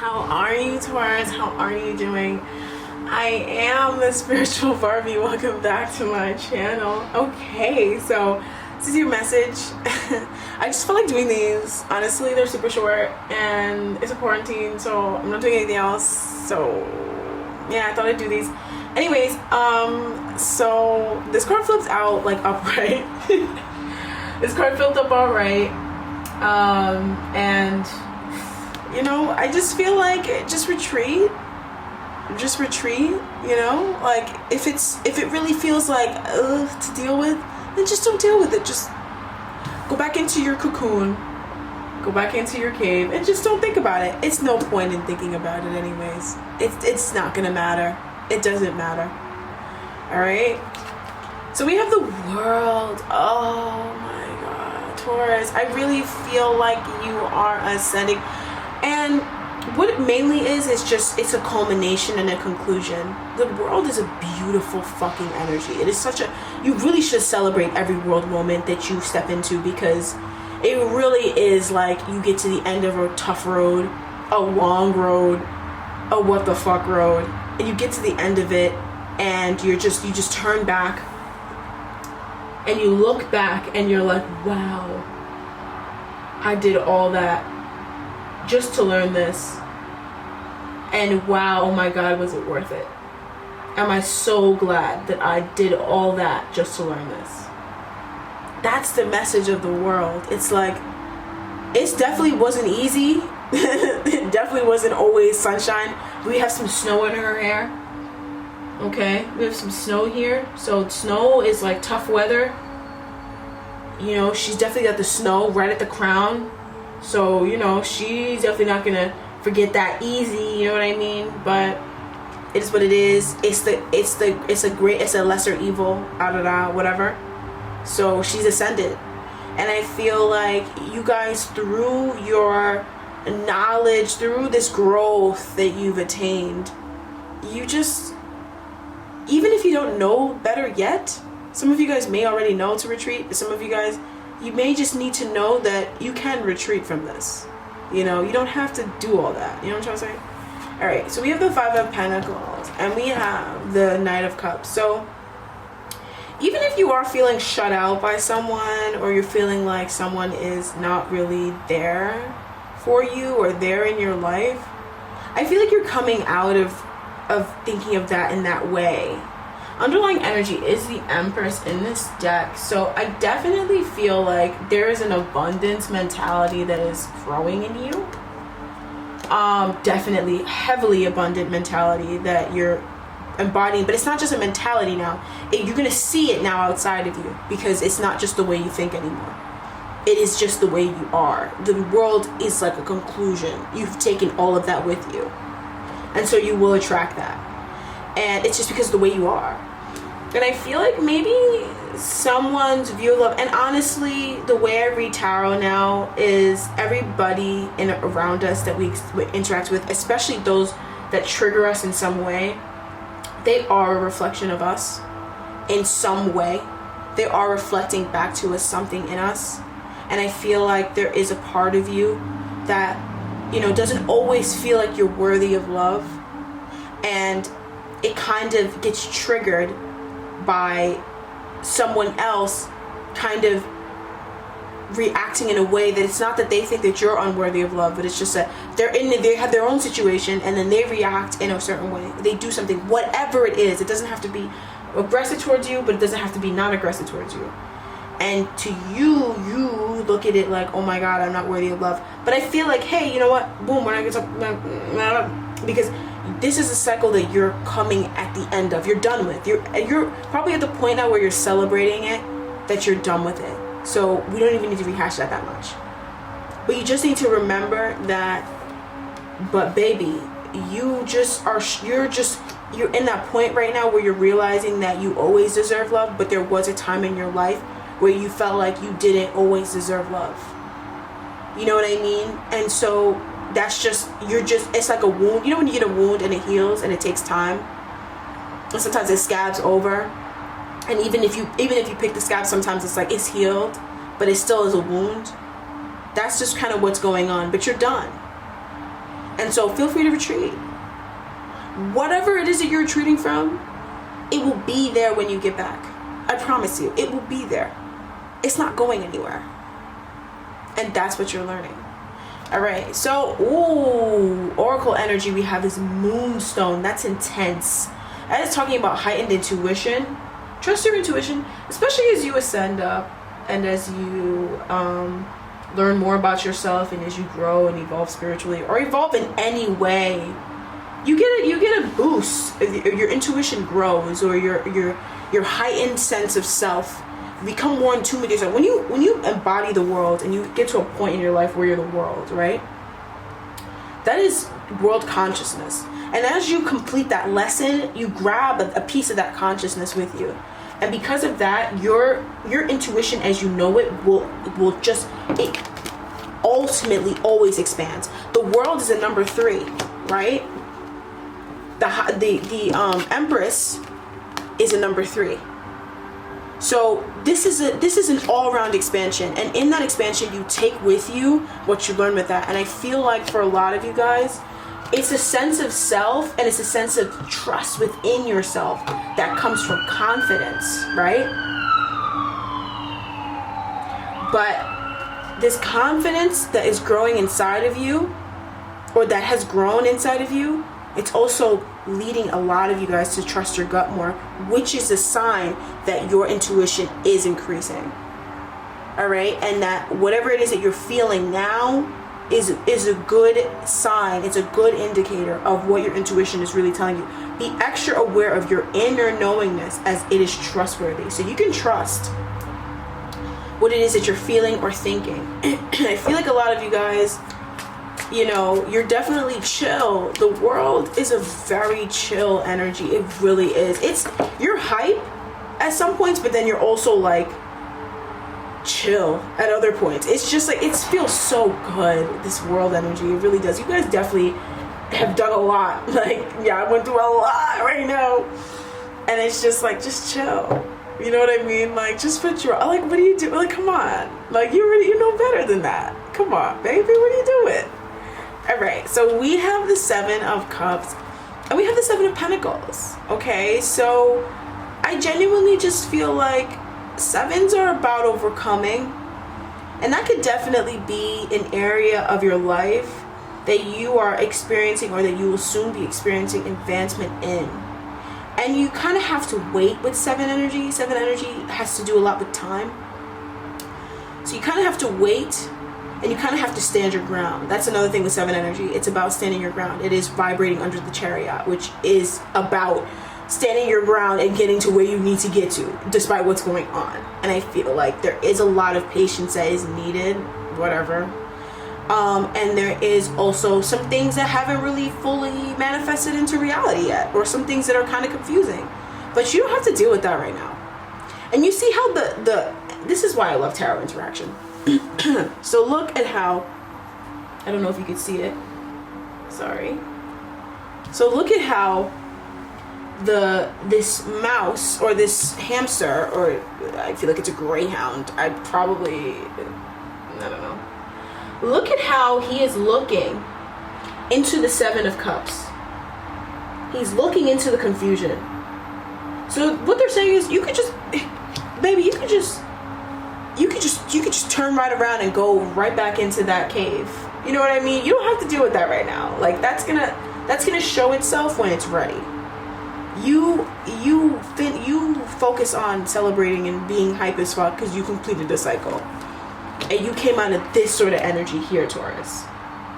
How are you, Taurus? How are you doing? I am the spiritual Barbie. Welcome back to my channel. Okay, so this is your message. I just feel like doing these. Honestly, they're super short and it's a quarantine, so I'm not doing anything else. So yeah, I thought I'd do these. Anyways, so this card flips out like upright. This card flipped up alright. And you know, I just feel like just retreat, you know, like if it really feels like to deal with, then just don't deal with it. Just go back into your cocoon, go back into your cave, and just don't think about it. It's no point in thinking about it anyways. It's not gonna matter. It doesn't matter. All right, so we have the world. Oh my God, Taurus, I really feel like you are ascending. And what it mainly is just, it's a culmination and a conclusion. The world is a beautiful fucking energy. It is such a, you really should celebrate every world moment that you step into, because it really is like you get to the end of a tough road, a long road, a what the fuck road, and you get to the end of it and you just turn back and you look back and you're like, wow, I did all that just to learn this, and wow, oh my God, was it worth it? Am I so glad that I did all that just to learn this? That's the message of the world. It's like, it definitely wasn't easy. It definitely wasn't always sunshine. We have some snow in her hair. Okay, we have some snow here. So snow is like tough weather. You know, she's definitely got the snow right at the crown. So, you know, she's definitely not gonna forget that easy, you know what I mean? But it is what it is. It's a lesser evil, whatever. So she's ascended. And I feel like you guys, through your knowledge, through this growth that you've attained, you just, even if you don't know better yet, some of you guys may already know to retreat, but some of you guys, you may just need to know that you can retreat from this. You know, you don't have to do all that. You know what I'm trying to say? All right, so we have the Five of Pentacles and we have the Knight of Cups. So even if you are feeling shut out by someone, or you're feeling like someone is not really there for you or there in your life, I feel like you're coming out of thinking of that in that way. Underlying energy is the Empress in this deck, so I definitely feel like there is an abundance mentality that is growing in you. Definitely heavily abundant mentality that you're embodying, but it's not just a mentality now. You're gonna see it now outside of you, because it's not just the way you think anymore. It is just the way you are. The world is like a conclusion. You've taken all of that with you, and so you will attract that. And it's just because of the way you are. And I feel like maybe someone's view of love, and honestly, the way I read tarot now is everybody around us that we interact with, especially those that trigger us in some way, they are a reflection of us in some way. They are reflecting back to us something in us. And I feel like there is a part of you that, you know, doesn't always feel like you're worthy of love. And it kind of gets triggered by someone else kind of reacting in a way that it's not that they think that you're unworthy of love, but it's just that they have their own situation, and then they react in a certain way. They do something, whatever it is. It doesn't have to be aggressive towards you, but it doesn't have to be non-aggressive towards you. And to you look at it like, oh my God, I'm not worthy of love. But I feel like, hey, you know what? Boom, we're not gonna talk, because this is a cycle that you're coming at the end of. You're done with. You're probably at the point now where you're celebrating it, that you're done with it. So we don't even need to rehash that much. But you just need to remember that, but baby, you're in that point right now where you're realizing that you always deserve love, but there was a time in your life where you felt like you didn't always deserve love. You know what I mean? And so that's just, it's like a wound. You know when you get a wound and it heals and it takes time, and sometimes it scabs over, and even if you pick the scab, sometimes it's like it's healed, but it still is a wound. That's just kind of what's going on. But you're done. And so feel free to retreat. Whatever it is that you're retreating from, it will be there when you get back. I promise you, it will be there. It's not going anywhere. And that's what you're learning. All right, so, ooh, oracle energy, we have this moonstone. That's intense. That is talking about heightened intuition. Trust your intuition, especially as you ascend up and as you learn more about yourself, and as you grow and evolve spiritually, or evolve in any way. You get a boost. Your intuition grows, or your heightened sense of self. You become more in tune with yourself. When you embody the world and you get to a point in your life where you're the world, right? That is world consciousness. And as you complete that lesson, you grab a piece of that consciousness with you. And because of that, your intuition as you know it will just, it ultimately always expands. The world is a number 3, right? The Empress is a number 3. So this is an all-around expansion, and in that expansion you take with you what you learn with that. And I feel like for a lot of you guys, it's a sense of self, and it's a sense of trust within yourself that comes from confidence, right? But this confidence that is growing inside of you, or that has grown inside of you, it's also leading a lot of you guys to trust your gut more, which is a sign that your intuition is increasing. All right, and that whatever it is that you're feeling now is a good sign. It's a good indicator of what your intuition is really telling you. Be extra aware of your inner knowingness, as it is trustworthy, so you can trust what it is that you're feeling or thinking. I feel like a lot of you guys, you know, you're definitely chill. The world is a very chill energy. It really is. You're hype at some points, but then you're also like chill at other points. It's just like, it feels so good, this world energy. It really does. You guys definitely have done a lot. Like, yeah, I went through a lot right now, and it's just like, just chill. You know what I mean? Like, just put your, like, what are you doing? Like, come on. Like, you know better than that. Come on, baby, what are you doing? All right, so we have the 7 of Cups, and we have the 7 of Pentacles. Okay, so I genuinely just feel like 7s are about overcoming, and that could definitely be an area of your life that you are experiencing, or that you will soon be experiencing advancement in. And you kind of have to wait with 7 energy. 7 energy has to do a lot with time. So you kind of have to wait, and you kind of have to stand your ground. That's another thing with 7 energy. It's about standing your ground. It is vibrating under the chariot, which is about standing your ground and getting to where you need to get to, despite what's going on. And I feel like there is a lot of patience that is needed, whatever. And there is also some things that haven't really fully manifested into reality yet, or some things that are kind of confusing. But you don't have to deal with that right now. And you see how this is why I love tarot interaction. So look at how, I don't know if you could see it, sorry. So look at how this mouse, or this hamster, or I feel like it's a greyhound, I don't know. Look at how he is looking into the 7 of Cups. He's looking into the confusion. So what they're saying is, you could just turn right around and go right back into that cave. You know what I mean? You don't have to deal with that right now. Like, that's gonna show itself when it's ready. You focus on celebrating and being hype as fuck because you completed the cycle. And you came out of this sort of energy here, Taurus.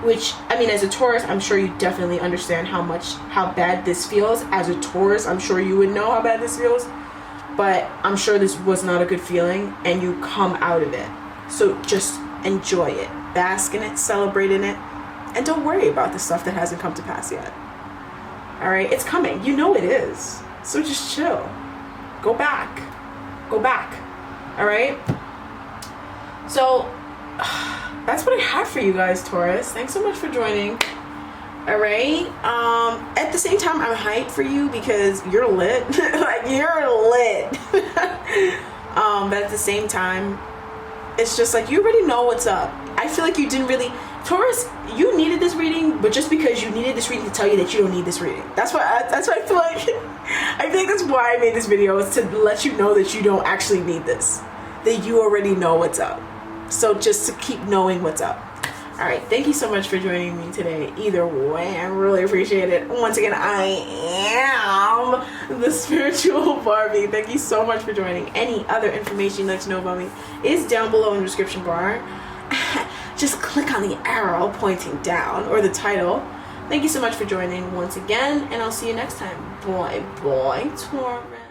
Which, I mean, as a Taurus, I'm sure you definitely understand how bad this feels. As a Taurus, I'm sure you would know how bad this feels. But I'm sure this was not a good feeling, and you come out of it. So just enjoy it. Bask in it, celebrate in it, and don't worry about the stuff that hasn't come to pass yet. Alright, it's coming. You know it is. So just chill. Go back. Alright? So, that's what I have for you guys, Taurus. Thanks so much for joining. Alright? At the same time, I'm hyped for you because you're lit. Like, you're lit. But at the same time, it's just like, you already know what's up. I feel like you didn't really, Taurus, you needed this reading, but just because you needed this reading to tell you that you don't need this reading. That's why I feel like I think that's why I made this video, is to let you know that you don't actually need this. That you already know what's up. So just to keep knowing what's up. Alright, thank you so much for joining me today. Either way, I really appreciate it. Once again, I am the spiritual Barbie. Thank you so much for joining. Any other information you'd like to know about me is down below in the description bar. Just click on the arrow pointing down, or the title. Thank you so much for joining once again, and I'll see you next time. Bye, Taurus.